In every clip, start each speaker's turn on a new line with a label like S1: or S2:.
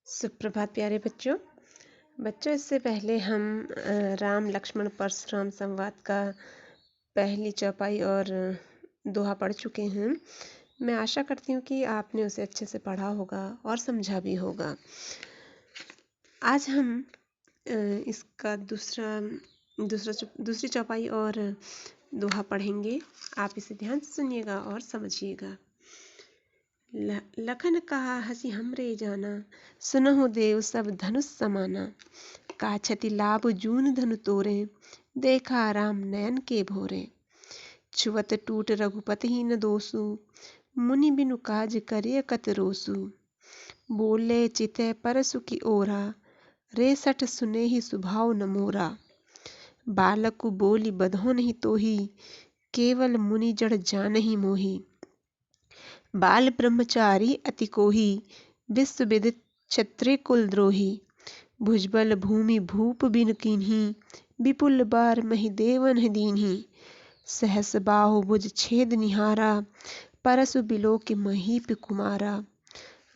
S1: सुप्रभात प्यारे बच्चों इससे पहले हम राम लक्ष्मण परशुराम संवाद का पहली चौपाई और दोहा पढ़ चुके हैं। मैं आशा करती हूँ कि आपने उसे अच्छे से पढ़ा होगा और समझा भी होगा। आज हम इसका दूसरी चौपाई और दोहा पढ़ेंगे। आप इसे ध्यान से सुनिएगा और समझिएगा। लखन कहा हसी हमरे जाना, सुनहु देव सब धनुष समाना। काछति लाभ जून धनु तोरे, देखा राम नयन के भोरे। छुवत टूट रघुपति ही न दोसु, मुनि बिनु काज करे कत रोसु। बोले चितै परसु की ओरा, रे सठ सुने ही सुभाव न मोरा। बालकु बोली बधो नहीं तोही, केवल मुनि जड़ जानहि मोही। बाल ब्रह्मचारी अति कोही, विश्व विदित क्षत्रिय कुल द्रोही। भुजबल भूमि भूप बिन कीन्ही, विपुल बार मही देवन दीन्ही। सहस बाहु भुज छेद निहारा, परसु बिलो के महीप कुमारा।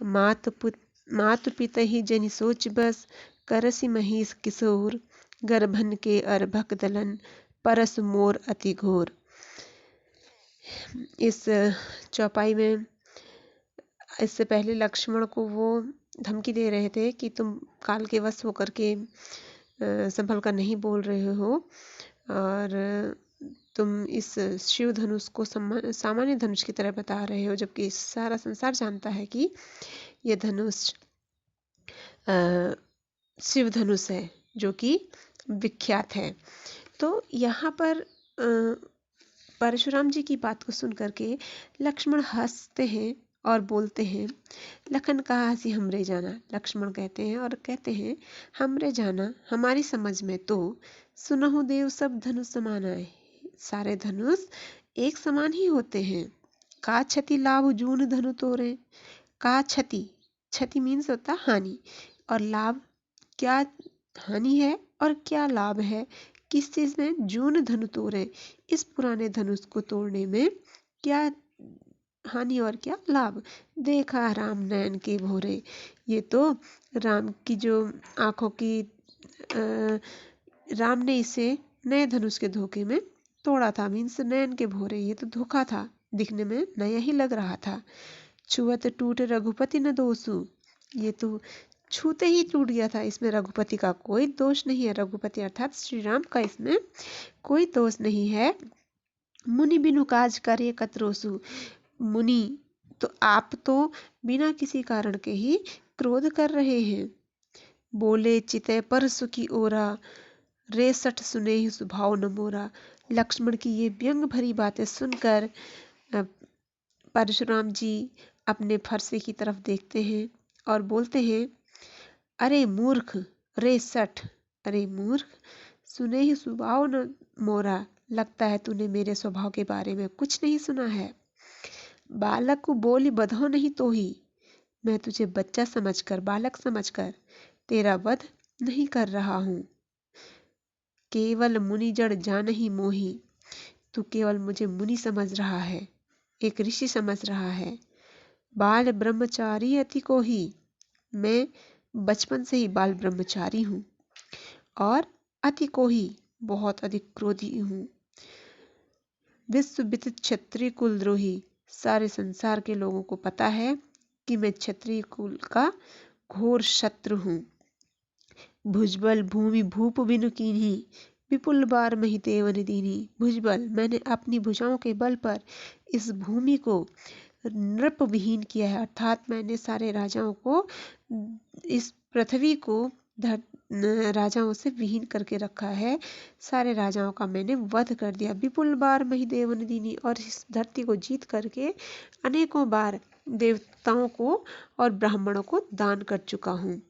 S1: मातु पिता ही जनि सोच बस, करसि महीस किशोर। गर्भन के अर्भक दलन, परसु मोर अति घोर। इस चौपाई में इससे पहले लक्ष्मण को वो धमकी दे रहे थे कि तुम काल के वश होकर के संभल कर नहीं बोल रहे हो और तुम इस शिव धनुष को सामान्य धनुष की तरह बता रहे हो, जबकि सारा संसार जानता है कि यह धनुष शिव धनुष है जो कि विख्यात है। तो यहाँ पर परशुराम जी की बात को सुन करके लक्ष्मण हंसते हैं और बोलते हैं, लखन कहा हसी हमरे जाना। लक्ष्मण कहते हैं और कहते हैं, हमरे जाना हमारी समझ में तो सुनहु देव सब धनुष समान आए। सारे धनुष एक समान ही होते हैं। का क्षति लाभ जून धनु तोरे। का क्षति, क्षति मीन्स होता हानि, और लाभ क्या हानि है और क्या लाभ है, किस चीज में, जून धनु तोड़े, इस पुराने धनुष को तोड़ने में क्या हानि और क्या लाभ। देखा राम नयन के भोरे, ये तो राम की जो आंखों की राम ने इसे नए धनुष के धोखे में तोड़ा था, मीन्स नयन के भोरे, ये तो धोखा था, दिखने में नया ही लग रहा था। छुअत टूट रघुपति न दोसु, ये तो छूते ही टूट गया था, इसमें रघुपति का कोई दोष नहीं है। रघुपति अर्थात श्री राम का इसमें कोई दोष नहीं है। मुनि बिनु काज कार्य कतरोसु, मुनि तो आप तो बिना किसी कारण के ही क्रोध कर रहे हैं। बोले चितै परसु की ओरा, रे सठ सुने ही सुभाव न मोरा। लक्ष्मण की ये व्यंग भरी बातें सुनकर परशुराम जी अपने फरसे की तरफ देखते हैं और बोलते हैं, अरे मूर्ख, रे सठ, अरे मूर्ख, सुने ही स्वभाव न मोरा। लगता है तूने मेरे स्वभाव के बारे में कुछ नहीं सुना है। बालक को बोली बधो नहीं तो ही, मैं तुझे बच्चा समझकर, बालक समझकर तेरा वध नहीं कर रहा हूँ। केवल मुनि जड़ जान ही मोही, तू केवल मुझे मुनि समझ रहा है, एक ऋषि समझ रहा है। बाल ब्रह्मचारी अति को ही, मैं बचपन से ही बाल ब्रह्मचारी हूँ और अति को ही, बहुत अधिक क्रोधी हूँ। विश्व विदित क्षत्रिय कुल द्रोही, सारे संसार के लोगों को पता है कि मैं क्षत्रिय कुल का घोर शत्रु हूँ। भुजबल भूमि भूप बिनु कीन्ही, विपुल बार मही देवन दीन्ही। भुजबल, मैंने अपनी भुजाओं के बल पर इस भूमि को नृप विहीन किया है, अर्थात मैंने सारे राजाओं को, इस पृथ्वी को राजाओं से विहीन करके रखा है। सारे राजाओं का मैंने वध कर दिया। विपुल बार मही देवन दीनी, और इस धरती को जीत करके अनेकों बार देवताओं को और ब्राह्मणों को दान कर चुका हूँ।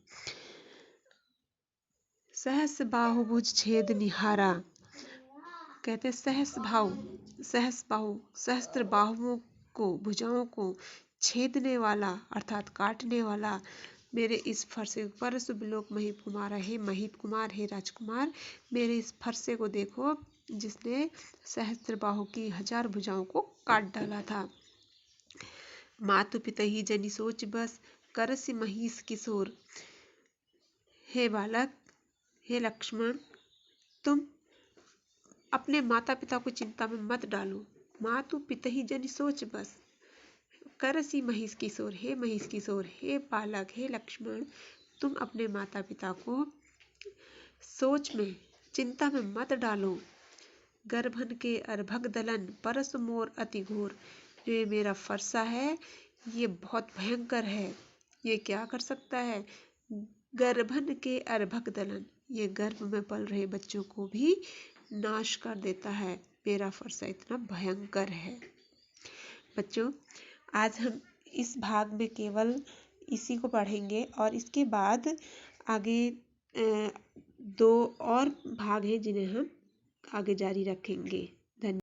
S1: सहस बाहुभुज छेद निहारा, कहते सहस बाहु, सहस्त्र बाहुओं को, भुजाओं को छेदने वाला अर्थात काटने वाला मेरे इस फरसे पर सुबलोक महीप कुमार, हे महीप कुमार, हे राजकुमार, मेरे इस फरसे को देखो जिसने सहस्त्र बाहु की 1000 भुजाओं को काट डाला था। मातु पिता ही जनि सोच बस, करसि महीस किशोर, हे बालक, हे लक्ष्मण, तुम अपने माता पिता को चिंता में मत डालो। मातु पितहि जनि सोच बस, करसी महिष किशोर। हे महिष किशोर, हे बालक, हे लक्ष्मण, तुम अपने माता पिता को सोच में, चिंता में मत डालो। गर्भन के अर्भक दलन, परस मोर अति घोर। जो ये मेरा फरसा है ये बहुत भयंकर है। ये क्या कर सकता है? गर्भन के अर्भक दलन, ये गर्भ में पल रहे बच्चों को भी नाश कर देता है। मेरा फरसा इतना भयंकर है। बच्चों, आज हम इस भाग में केवल इसी को पढ़ेंगे और इसके बाद आगे 2 और भाग हैं जिन्हें हम आगे जारी रखेंगे।